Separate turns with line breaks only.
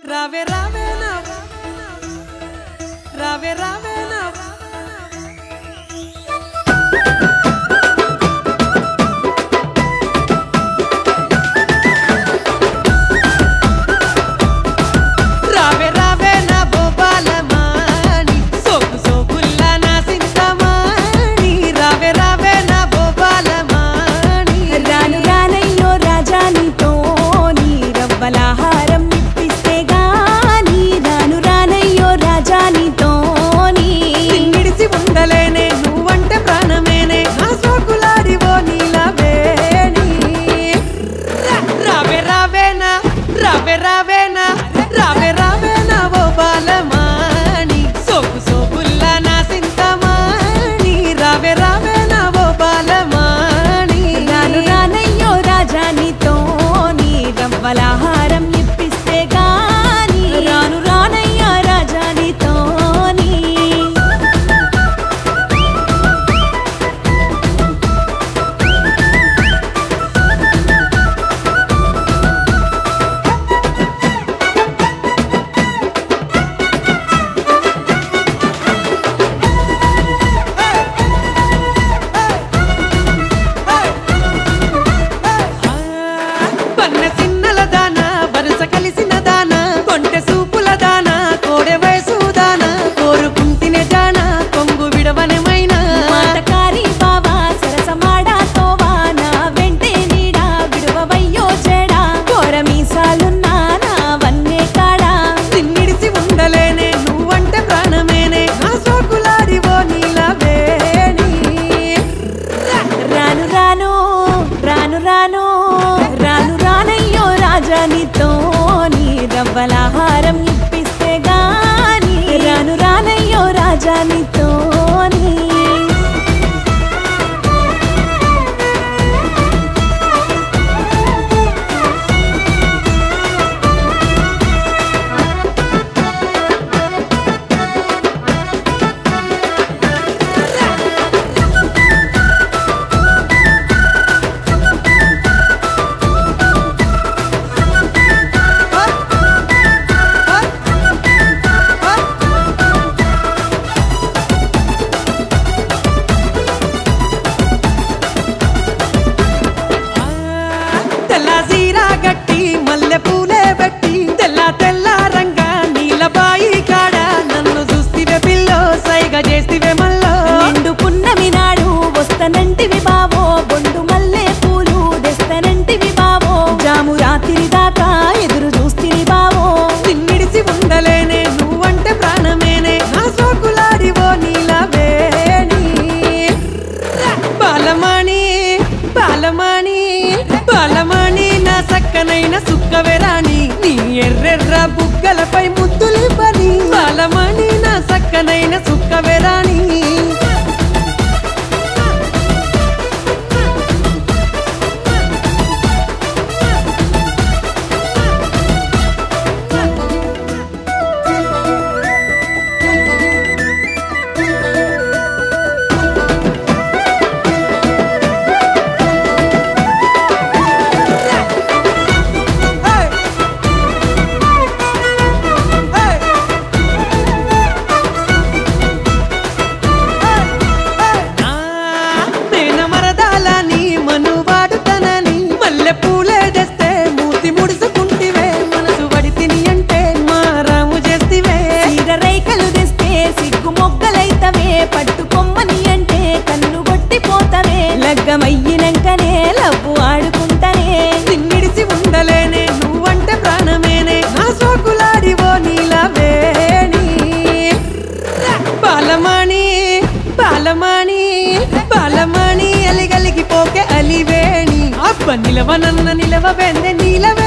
రావే రావే నా రావే రావే నా రావే రావే నా బోబాలమాని సోకు సోకుల్లా నా సింతమాని రావే రావే నా బోబాలమాని
రాను రానయ్యో రాజా నీతోని రవ్వలాహారం నిప్పిస్తే గాని రాను రానయ్యో రాజా నీతోని
నిన్నిడిసి ఉండలేనే నువ్వంటే ప్రాణమేనే నా సోకులాడివో నీలవేణి రావే రావే నా రావే రావే నా రావే రావే నా బోబాలమాని సోకు సోకుల్లా నా సింతమాని రావే రావే నా బోబాలమాని
రాను రానయ్యో రాజా నీతోని రవ్వలాహారం నిప్పిస్తే గాని రాను రానయ్యో రాజా నీతోని
పన్న సిన్నల దానా వరుస కలిసిన దానా కొంటె సూపుల దానా కోడె వయసు దానా కోరుకుంటినే జానా కొంగు విడవనమైనా
మాటకారి బావా సరసమాడాతోవా నా వెంటే నీడా విడువవయ్యో చెడా కోర మీసాలున్నా నా వన్నే కాడా
నిన్నిడిసి ఉండలేనే నువ్వంటే ప్రాణమేనే నా సోకులాడివో నీలవేణి
రాను రాను రాను రాను రాను రానయ్యో రాజా నీతోని రవ్వలాహారం ఇప్పిస్తే గాని రాను రానయ్యో రాజా నీతోని
తెల్ల జీరా గట్టి మల్లె పూలే బట్టి తెల్ల తెల్ల రంగా నీలబాయి కాడ నన్ను చూస్తివే పిల్లో సైగా చేస్తివే మల్లో
నిండు పున్నమి నాడు వస్తనంటివి బావో బొండు మల్లె పూలు తెస్తనంటివి బావో జాము రాత్రి దాకా ఎదురు చూస్తివి బావో
నిన్నిడిసి ఉండలేనే నువ్వంటే ప్రాణమేనే నా సోకులాడివో నీలవేణి బాలమణి బాలమణి బాలమణి నా సక్కనైన సుక్కవెరాణి నీ ఎర్రెర్ర బుగ్గలపై ముద్దులి పని బాలమణి నా సక్కనైన సుక్కవెరాణి నేను మరదాలని మనువాడుతనని మల్లె పూలే తెస్తే మూతి ముడుచుకుంటివే మనసు పడితిని అంటే మారాము చేస్తివే
చీర రైకలు తెస్తే సిగ్గు మొగ్గలైతవే పట్టు కొమ్మని అంటే కన్ను కొట్టిపోతవే లగ్గమయ్యినంకనే లవ్వు ఆడుకుంటనే
నిన్నిడిసి ఉండలేనే నువ్వంటే ప్రాణమేనే నా సోకులాడివో నీలవేణి బాలమణి బాలమణి బాలమణి అలిగలిగి పోకే అలివేణి అబ్బ నిలవనన్న నిలవ వెందే నీలవే